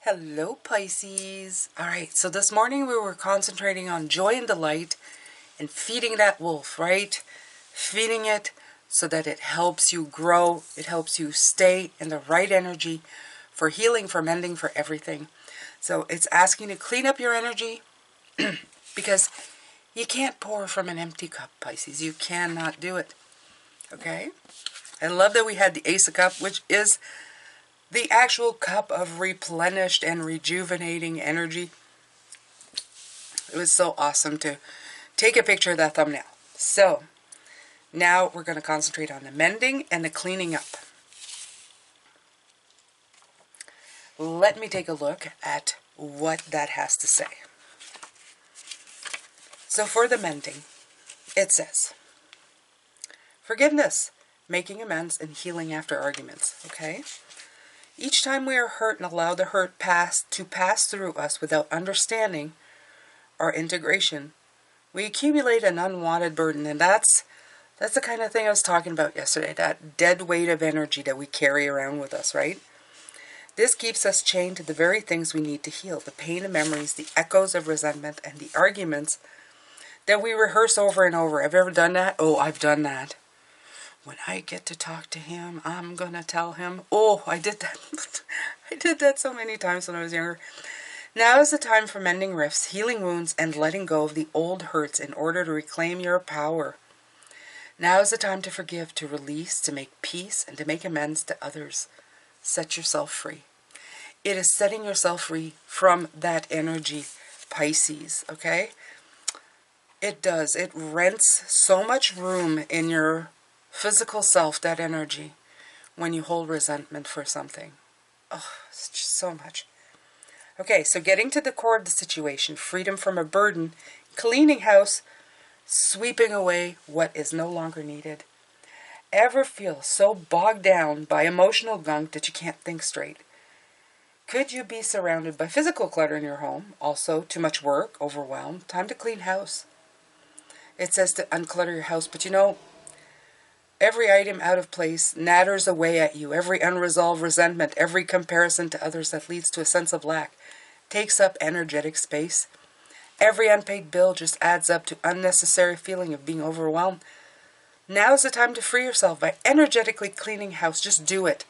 Hello, Pisces. All right, so this morning we were concentrating on joy and delight and feeding that wolf, right? Feeding it so that it helps you grow, it helps you stay in the right energy for healing, for mending, for everything. So it's asking to clean up your energy because you can't pour from an empty cup, Pisces. You cannot do it, okay? I love that we had the Ace of Cups, which is the actual cup of replenished and rejuvenating energy. It was so awesome to take a picture of that thumbnail. So, now we're going to concentrate on the mending and the cleaning up. Let me take a look at what that has to say. So for the mending, it says, forgiveness, making amends, and healing after arguments, okay? Each time we are hurt and allow the hurt to pass through us without understanding our integration, we accumulate an unwanted burden. And that's the kind of thing I was talking about yesterday, that dead weight of energy that we carry around with us, right? This keeps us chained to the very things we need to heal, the pain of memories, the echoes of resentment, and the arguments that we rehearse over and over. Have you ever done that? Oh, I've done that. When I get to talk to him, I'm going to tell him. Oh, I did that. I did that so many times when I was younger. Now is the time for mending rifts, healing wounds, and letting go of the old hurts in order to reclaim your power. Now is the time to forgive, to release, to make peace, and to make amends to others. Set yourself free. It is setting yourself free from that energy, Pisces, okay? It does. It rents so much room in your physical self, that energy, when you hold resentment for something. Oh, it's just so much. Okay, so getting to the core of the situation, freedom from a burden, cleaning house, sweeping away what is no longer needed. Ever feel so bogged down by emotional gunk that you can't think straight? Could you be surrounded by physical clutter in your home? Also, too much work, overwhelmed, time to clean house. It says to unclutter your house, but you know, every item out of place natters away at you. Every unresolved resentment, every comparison to others that leads to a sense of lack takes up energetic space. Every unpaid bill just adds up to unnecessary feeling of being overwhelmed. Now is the time to free yourself by energetically cleaning house. Just do it.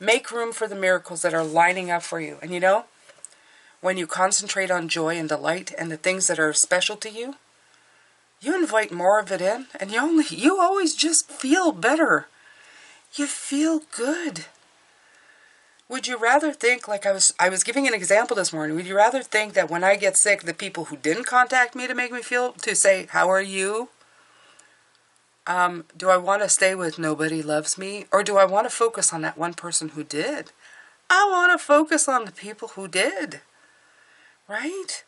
Make room for the miracles that are lining up for you. And you know, when you concentrate on joy and delight and the things that are special to you, you invite more of it in, and you always just feel better. You feel good. Would you rather think, like I was giving an example this morning, would you rather think that when I get sick, the people who didn't contact me to make me feel, to say, how are you? Do I want to stay with nobody loves me? Or do I want to focus on that one person who did? I want to focus on the people who did. Right?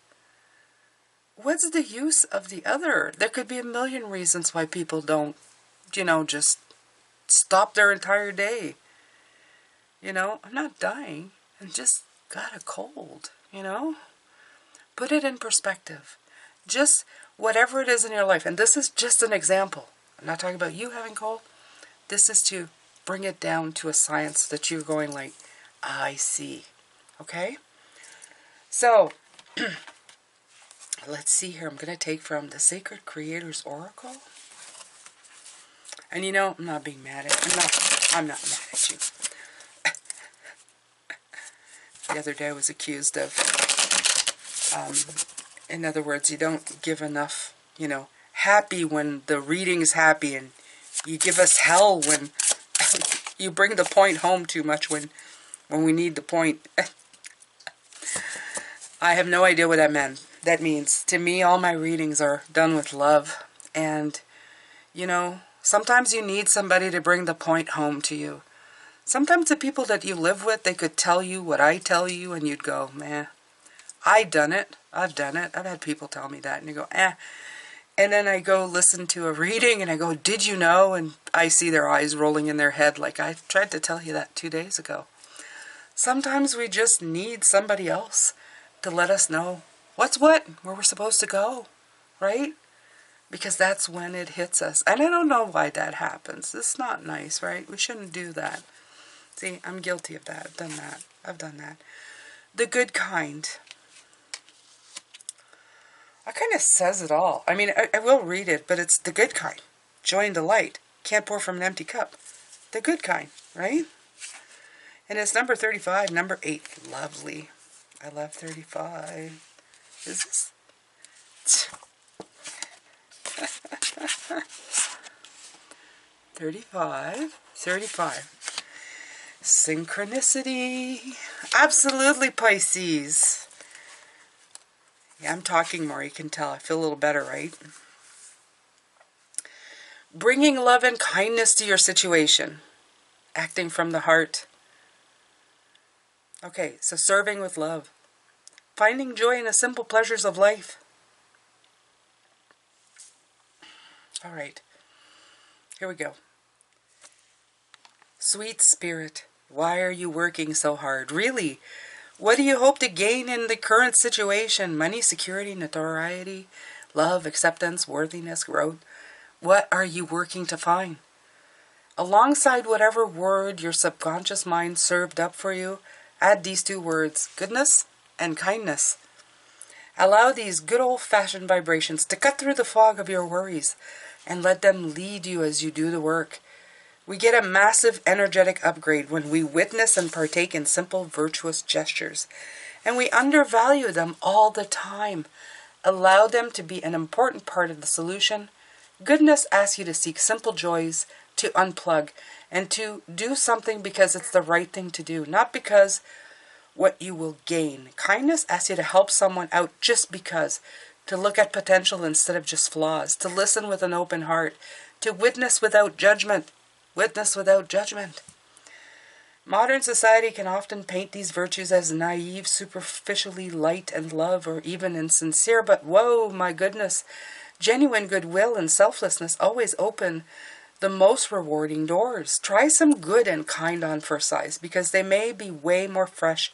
What's the use of the other? There could be a million reasons why people don't, just stop their entire day. I'm not dying. I just got a cold, Put it in perspective. Just whatever it is in your life. And this is just an example. I'm not talking about you having cold. This is to bring it down to a science that you're going like, I see. Okay? So, let's see here. I'm going to take from the Sacred Creator's Oracle. And I'm not being mad at you. I'm not mad at you. The other day I was accused of, in other words, you don't give enough, happy when the reading's happy, and you give us hell when you bring the point home too much when we need the point. I have no idea what that means. To me, all my readings are done with love. And, sometimes you need somebody to bring the point home to you. Sometimes the people that you live with, they could tell you what I tell you, and you'd go, man, I've done it. I've had people tell me that, and you go, eh. And then I go listen to a reading, and I go, did you know? And I see their eyes rolling in their head like, I tried to tell you that 2 days ago. Sometimes we just need somebody else to let us know what's what, where we're supposed to go, right? Because that's when it hits us. And I don't know why that happens. It's not nice, right? We shouldn't do that. See, I'm guilty of that. I've done that. The good kind. That kind of says it all. I mean, I will read it, but it's the good kind. Joy and delight. Can't pour from an empty cup. The good kind, right? And it's number 35, number 8. Lovely. I love 35. Is this? 35. Synchronicity. Absolutely, Pisces. Yeah, I'm talking more, you can tell. I feel a little better, right? Bringing love and kindness to your situation. Acting from the heart. Okay, so serving with love. Finding joy in the simple pleasures of life. All right, here we go. Sweet spirit, why are you working so hard? Really? What do you hope to gain in the current situation? Money, security, notoriety, love, acceptance, worthiness, growth. What are you working to find? Alongside whatever word your subconscious mind served up for you, add these 2 words, goodness and kindness. Allow these good old-fashioned vibrations to cut through the fog of your worries and let them lead you as you do the work. We get a massive energetic upgrade when we witness and partake in simple virtuous gestures, and we undervalue them all the time. Allow them to be an important part of the solution. Goodness asks you to seek simple joys, to unplug, and to do something because it's the right thing to do, not because what you will gain. Kindness asks you to help someone out just because, to look at potential instead of just flaws, to listen with an open heart, to witness without judgment. Witness without judgment. Modern society can often paint these virtues as naive, superficially light and love, or even insincere, but whoa, my goodness, genuine goodwill and selflessness always open the most rewarding doors. Try some good and kind on first sight, because they may be way more fresh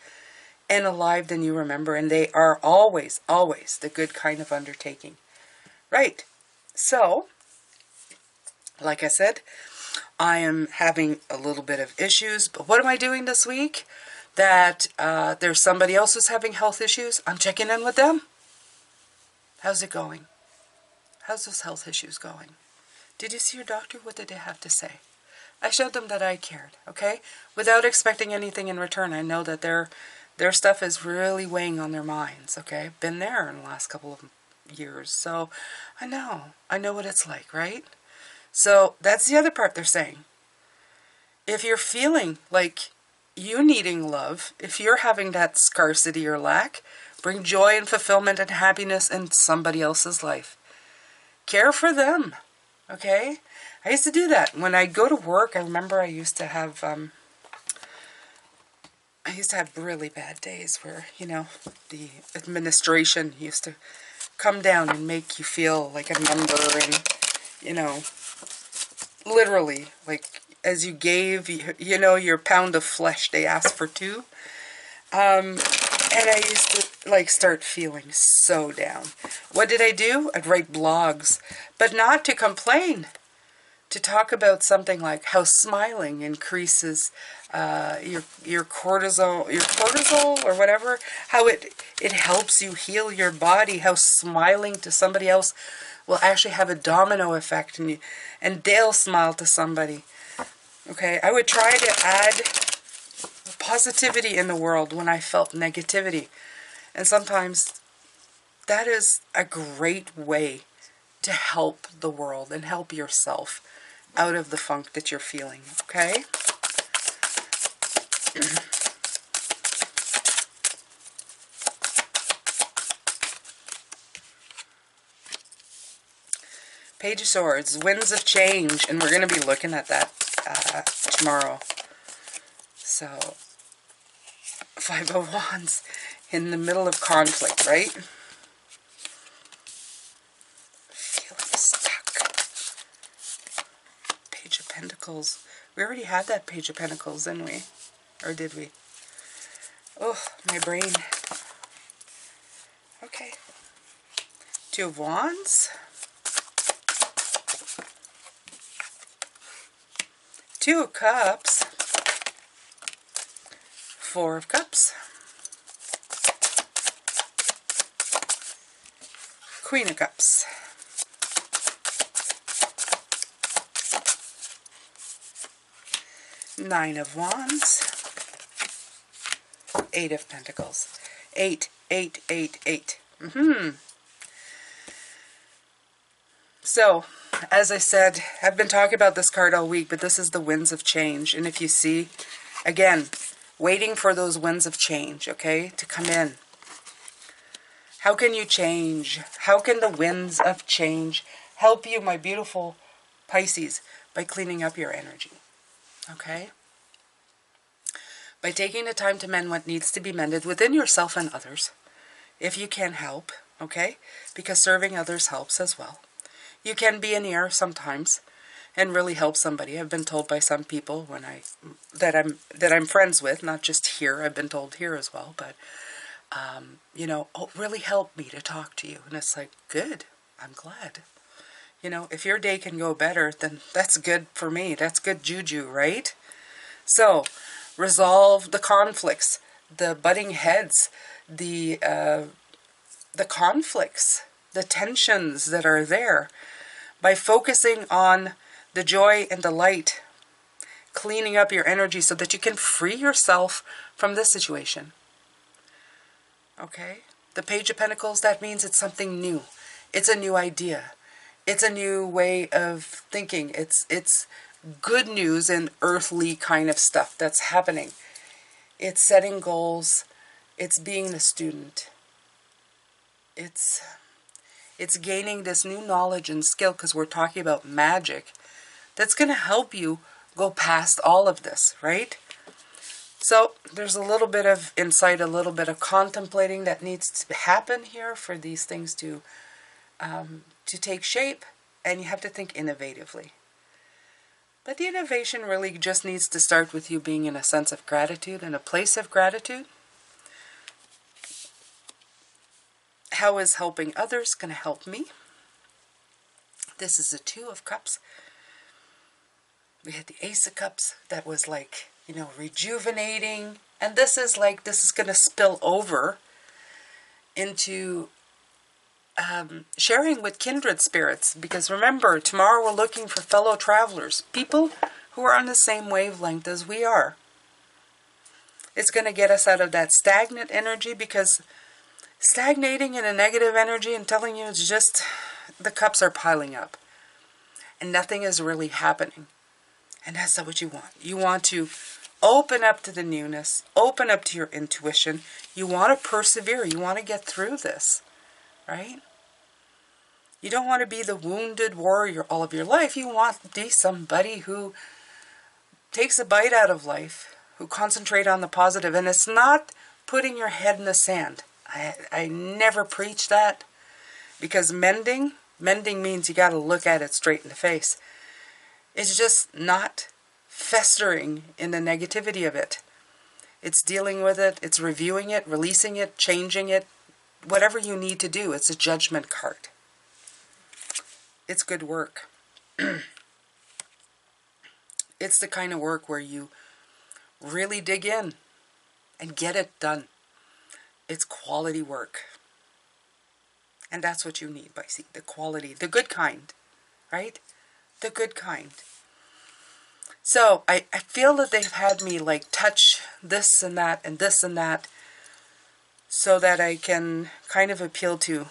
and alive than you remember, and they are always, always the good kind of undertaking. Right. So, like I said, I am having a little bit of issues, but what am I doing this week? That there's somebody else who's having health issues. I'm checking in with them. How's it going? How's those health issues going? Did you see your doctor? What did they have to say? I showed them that I cared, okay? Without expecting anything in return. I know that their stuff is really weighing on their minds, okay? Been there in the last couple of years, so I know what it's like, right? So that's the other part they're saying. If you're feeling like you needing love, if you're having that scarcity or lack, bring joy and fulfillment and happiness in somebody else's life. Care for them, okay? I used to do that. When I go to work, I remember I used to have really bad days where, the administration used to come down and make you feel like a member and, literally, like, as you gave, your pound of flesh, they asked for 2. And I used to, start feeling so down. What did I do? I'd write blogs, but not to complain. To talk about something like how smiling increases your cortisol or whatever, how it helps you heal your body, how smiling to somebody else will actually have a domino effect, and they'll smile to somebody. Okay, I would try to add positivity in the world when I felt negativity, and sometimes that is a great way to help the world and help yourself out of the funk that you're feeling, okay? Page of Swords, Winds of Change, and we're going to be looking at that tomorrow. So, 5 of Wands, in the middle of conflict, right? Feeling stuck. Page of Pentacles. We already had that Page of Pentacles, didn't we? Or did we? Oh, my brain. Okay. 2 of Wands. 2 of Cups. 4 of Cups. Queen of Cups. Nine of Wands. Eight of Pentacles. 8, 8, 8, 8. So, as I said, I've been talking about this card all week, but this is the winds of change. And if you see, again, waiting for those winds of change, okay, to come in. How can you change? How can the winds of change help you, my beautiful Pisces? By cleaning up your energy, okay? By taking the time to mend what needs to be mended within yourself and others, if you can help, okay? Because serving others helps as well. You can be an ear sometimes and really help somebody. I've been told by some people that I'm friends with, not just here, I've been told here as well, but you know, oh, really help me to talk to you. And it's like, good, I'm glad. You know, if your day can go better, then that's good for me. That's good juju, right? So, resolve the conflicts, the butting heads, the conflicts, the tensions that are there by focusing on the joy and the light, cleaning up your energy so that you can free yourself from this situation. Okay? The Page of Pentacles, that means it's something new. It's a new idea. It's a new way of thinking. It's good news and earthly kind of stuff that's happening. It's setting goals. It's being the student. It's gaining this new knowledge and skill, because we're talking about magic, that's going to help you go past all of this, right? So there's a little bit of insight, a little bit of contemplating that needs to happen here for these things to take shape, and you have to think innovatively. But the innovation really just needs to start with you being in a sense of gratitude and a place of gratitude. How is helping others going to help me? This is the Two of Cups. We had the Ace of Cups that was like, you know, rejuvenating. And this is like, this is going to spill over into sharing with kindred spirits. Because remember, tomorrow we're looking for fellow travelers. People who are on the same wavelength as we are. It's going to get us out of that stagnant energy, because stagnating in a negative energy and telling you it's just the cups are piling up and nothing is really happening. And that's not what you want. You want to open up to the newness, open up to your intuition. You want to persevere. You want to get through this, right? You don't want to be the wounded warrior all of your life. You want to be somebody who takes a bite out of life, who concentrate on the positive. And it's not putting your head in the sand. I never preach that, because mending means you got to look at it straight in the face. It's just not festering in the negativity of it. It's dealing with it, it's reviewing it, releasing it, changing it, whatever you need to do. It's a judgment card. It's good work. It's the kind of work where you really dig in and get it done. It's quality work. And that's what you need, Pisces. The quality, the good kind, right? The good kind. So I feel that they've had me like touch this and that and this and that, so that I can kind of appeal to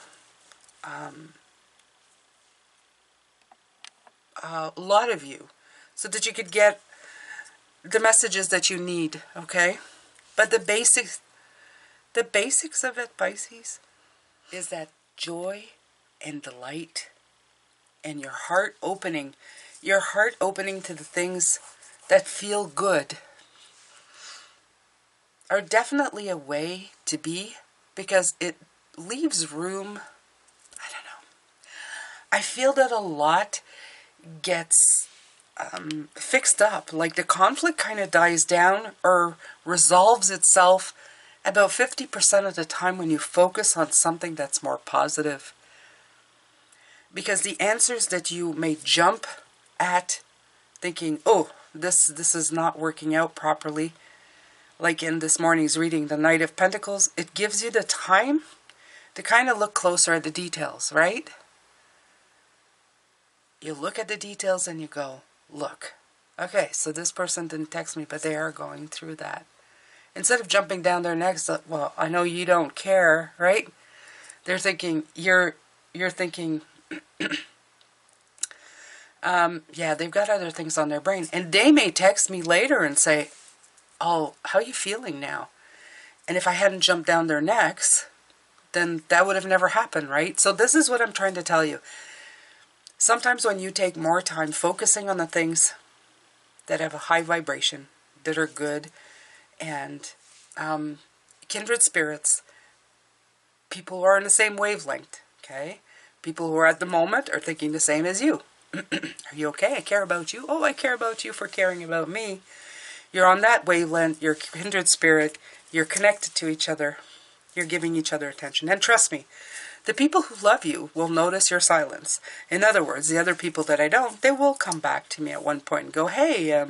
a lot of you, so that you could get the messages that you need, okay? But the basics of it, Pisces, is that joy and delight and your heart opening to the things that feel good are definitely a way to be, because it leaves room. I don't know. I feel that a lot gets fixed up. Like the conflict kind of dies down or resolves itself about 50% of the time when you focus on something that's more positive. Because the answers that you may jump at thinking, oh, this is not working out properly, like in this morning's reading, the Knight of Pentacles, it gives you the time to kind of look closer at the details, right? You look at the details and you go, look, okay, so this person didn't text me, but they are going through that. Instead of jumping down their necks, well, I know you don't care, right? They're thinking, you're thinking, yeah, they've got other things on their brain. And they may text me later and say, oh, how are you feeling now? And if I hadn't jumped down their necks, then that would have never happened, right? So this is what I'm trying to tell you. Sometimes when you take more time focusing on the things that have a high vibration, that are good, and kindred spirits, people who are in the same wavelength, okay? People who are at the moment are thinking the same as you. Are you okay? I care about you. Oh, I care about you for caring about me. You're on that wavelength. You're kindred spirit. You're connected to each other. You're giving each other attention. And trust me, the people who love you will notice your silence. In other words, the other people that I don't, they will come back to me at one point and go, hey,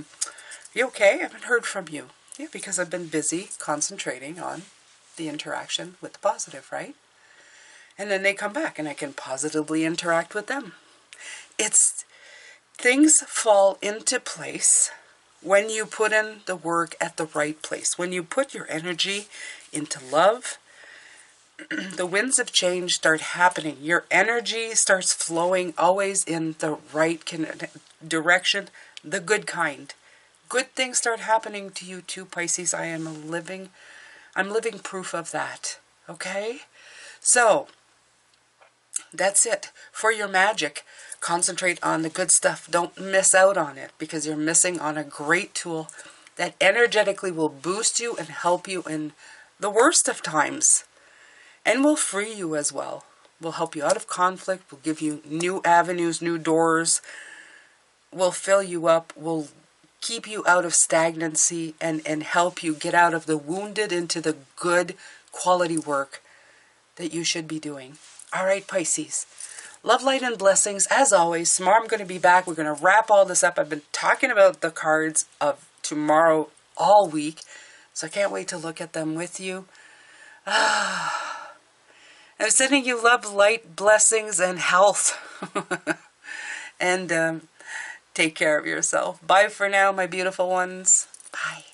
you okay? I haven't heard from you. Yeah, because I've been busy concentrating on the interaction with the positive, right? And then they come back and I can positively interact with them. Things fall into place when you put in the work at the right place. When you put your energy into love, the winds of change start happening. Your energy starts flowing always in the right direction, the good kind. Good things start happening to you too, Pisces. I'm living proof of that. Okay? So, that's it. For your magic, concentrate on the good stuff. Don't miss out on it, because you're missing on a great tool that energetically will boost you and help you in the worst of times. And will free you as well. Will help you out of conflict. Will give you new avenues, new doors. Will fill you up. Will keep you out of stagnancy and help you get out of the wounded into the good quality work that you should be doing. All right, Pisces. Love, light, and blessings. As always, tomorrow I'm going to be back. We're going to wrap all this up. I've been talking about the cards of tomorrow all week, so I can't wait to look at them with you. I'm sending you love, light, blessings, and health. And take care of yourself. Bye for now, my beautiful ones. Bye.